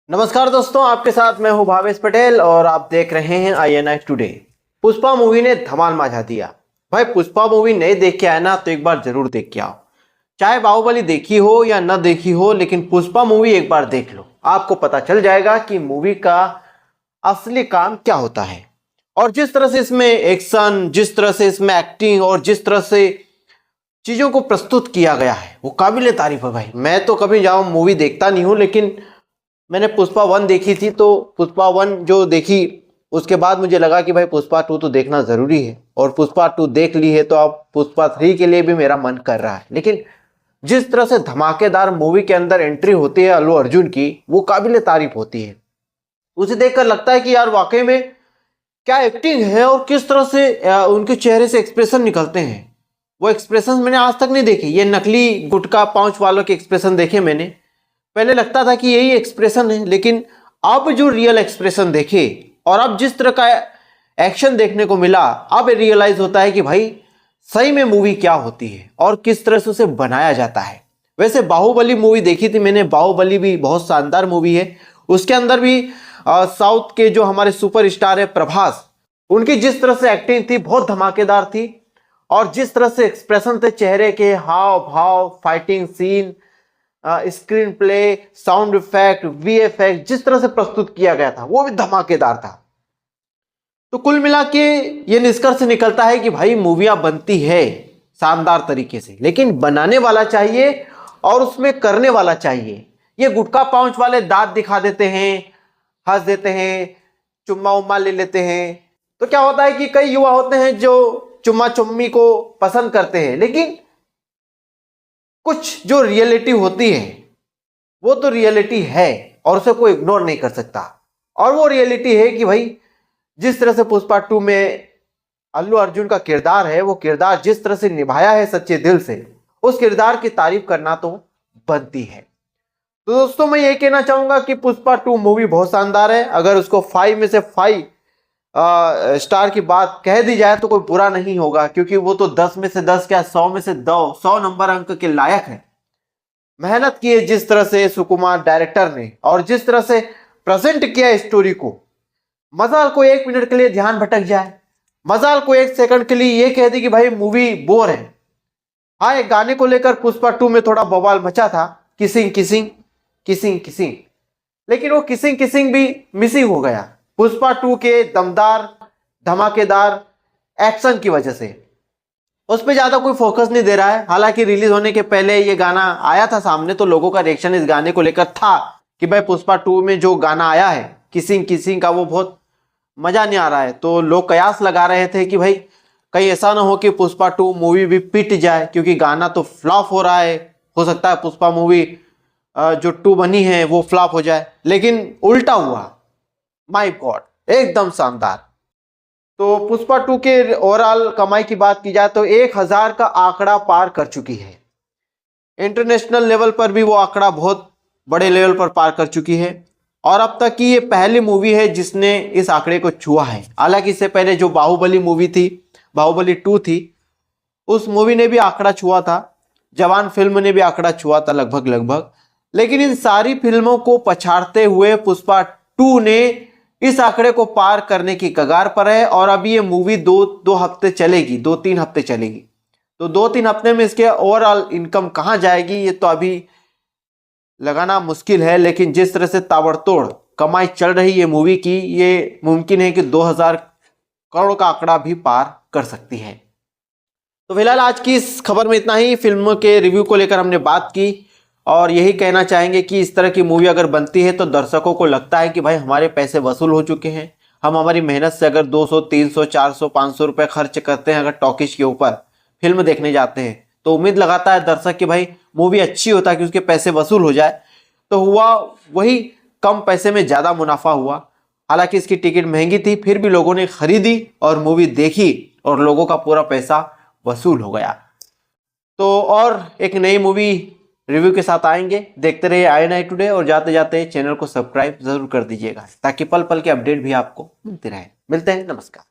नमस्कार दोस्तों, आपके साथ मैं हूं भावेश पटेल और आप देख रहे हैं INI टुडे। पुष्पा मूवी ने धमाल मचा दिया। भाई पुष्पा मूवी नहीं देख के आए ना तो एक बार जरूर देख के आओ। चाहे बाहुबली देखी हो या न देखी हो, लेकिन पुष्पा मूवी एक बार देख लो, आपको पता चल जाएगा कि मूवी का असली काम क्या होता है। और जिस तरह से इसमें एक्शन, जिस तरह से इसमें एक्टिंग और जिस तरह से चीजों को प्रस्तुत किया गया है वो काबिले तारीफ है। भाई मैं तो कभी जाऊँ मूवी देखता नहीं हूँ, लेकिन मैंने पुष्पा 1 देखी थी, तो पुष्पा 1 जो देखी उसके बाद मुझे लगा कि भाई पुष्पा 2 तो देखना ज़रूरी है, और पुष्पा 2 देख ली है तो अब पुष्पा 3 के लिए भी मेरा मन कर रहा है। लेकिन जिस तरह से धमाकेदार मूवी के अंदर एंट्री होती है अल्लू अर्जुन की, वो काबिले तारीफ होती है। उसे देखकर लगता है कि यार वाकई में क्या एक्टिंग है और किस तरह से उनके चेहरे से एक्सप्रेशन निकलते हैं। वो एक्सप्रेशन मैंने आज तक नहीं देखे। ये नकली गुटखा पाउच वालों के एक्सप्रेशन देखे मैंने, पहले लगता था कि यही एक्सप्रेशन है, लेकिन अब जो रियल एक्सप्रेशन देखे और अब जिस तरह का एक्शन देखने को मिला, अब रियलाइज होता है कि भाई सही में मूवी क्या होती है और किस तरह से उसे बनाया जाता है। वैसे बाहुबली मूवी देखी थी मैंने, बाहुबली भी बहुत शानदार मूवी है। उसके अंदर भी साउथ के जो हमारे सुपरस्टार है प्रभास, उनकी जिस तरह से एक्टिंग थी बहुत धमाकेदार थी, और जिस तरह से एक्सप्रेशन थे चेहरे के, हाव भाव, fighting scene, screen play, sound effect, VFX जिस तरह से प्रस्तुत किया गया था वो भी धमाकेदार था। तो कुल मिला के ये निष्कर्ष निकलता है कि भाई मूवियां बनती है शानदार तरीके से, लेकिन बनाने वाला चाहिए और उसमें करने वाला चाहिए। ये गुटखा पाउच वाले दांत दिखा देते हैं, हंस देते हैं, चुम्मा उम्मा ले लेते हैं, तो क्या होता है कि कई युवा होते हैं जो चुम्मा चुम्मी को पसंद करते हैं, लेकिन कुछ जो रियलिटी होती है वो तो रियलिटी है और उसे कोई इग्नोर नहीं कर सकता। और वो रियलिटी है कि भाई जिस तरह से पुष्पा 2 में अल्लू अर्जुन का किरदार है, वो किरदार जिस तरह से निभाया है सच्चे दिल से, उस किरदार की तारीफ करना तो बनती है। तो दोस्तों मैं ये कहना चाहूंगा कि पुष्पा 2 मूवी बहुत शानदार है। अगर उसको 5 में से 5 स्टार की बात कह दी जाए तो कोई बुरा नहीं होगा, क्योंकि वो तो 10 में से 10 क्या 100 में से 100 नंबर अंक के लायक है। मेहनत की है जिस तरह से सुकुमार डायरेक्टर ने, और जिस तरह से प्रेजेंट किया स्टोरी को। मजाल को 1 मिनट के लिए ध्यान भटक जाए, मजाल को 1 सेकंड के लिए ये कह दी कि भाई मूवी बोर है। हाँ, एक गाने को लेकर पुष्पा 2 में थोड़ा बवाल मचा था, किसिंग किसिंग किसिंग किसिंग, लेकिन वो किसिंग किसिंग भी मिसिंग हो गया पुष्पा 2 के दमदार धमाकेदार एक्शन की वजह से। उस पर ज्यादा कोई फोकस नहीं दे रहा है। हालांकि रिलीज होने के पहले ये गाना आया था सामने, तो लोगों का रिएक्शन इस गाने को लेकर था कि भाई पुष्पा 2 में जो गाना आया है किसिंग किसिंग का, वो बहुत मजा नहीं आ रहा है। तो लोग कयास लगा रहे थे कि भाई कहीं ऐसा ना हो कि पुष्पा 2 मूवी भी पिट जाए, क्योंकि गाना तो फ्लॉप हो रहा है। हो सकता है पुष्पा मूवी जो 2 बनी है वो फ्लॉप हो जाए, लेकिन उल्टा हुआ। माय गॉड, एकदम शानदार। तो पुष्पा 2 के ओवरऑल कमाई की बात की जाए तो 1000 का आंकड़ा पार कर चुकी है। इंटरनेशनल लेवल पर भी वो आंकड़ा बहुत बड़े लेवल पर पार कर चुकी है, और अब तक की ये पहली मूवी है जिसने इस आंकड़े को छुआ है। हालांकि इससे पहले जो बाहुबली मूवी थी, बाहुबली 2 थी, उस मूवी ने भी आंकड़ा छुआ था, जवान फिल्म ने भी आंकड़ा छुआ था लगभग। लेकिन इन सारी फिल्मों को पछाड़ते हुए पुष्पा 2 ने इस आंकड़े को पार करने की कगार पर है। और अभी ये मूवी 2 हफ्ते चलेगी, 2-3 हफ्ते चलेगी। तो 2-3 हफ्ते में इसके ओवरऑल इनकम कहां जाएगी ये तो अभी लगाना मुश्किल है, लेकिन जिस तरह से ताबड़तोड़ कमाई चल रही है मूवी की, ये मुमकिन है कि 2000 करोड़ का आंकड़ा भी पार कर सकती है। तो फिलहाल आज की इस खबर में इतना ही। फिल्म के रिव्यू को लेकर हमने बात की, और यही कहना चाहेंगे कि इस तरह की मूवी अगर बनती है तो दर्शकों को लगता है कि भाई हमारे पैसे वसूल हो चुके हैं। हम हमारी मेहनत से अगर 200, 300, 400, 500 रुपये खर्च करते हैं अगर टॉकीज के ऊपर फिल्म देखने जाते हैं, तो उम्मीद लगाता है दर्शक कि भाई मूवी अच्छी होता है कि उसके पैसे वसूल हो जाए। तो हुआ वही, कम पैसे में ज़्यादा मुनाफा हुआ। हालांकि इसकी टिकट महंगी थी, फिर भी लोगों ने खरीदी और मूवी देखी और लोगों का पूरा पैसा वसूल हो गया। तो और एक नई मूवी रिव्यू के साथ आएंगे। देखते रहिए INI टुडे, और जाते जाते चैनल को सब्सक्राइब जरूर कर दीजिएगा ताकि पल पल के अपडेट भी आपको मिलते रहे। मिलते हैं, नमस्कार।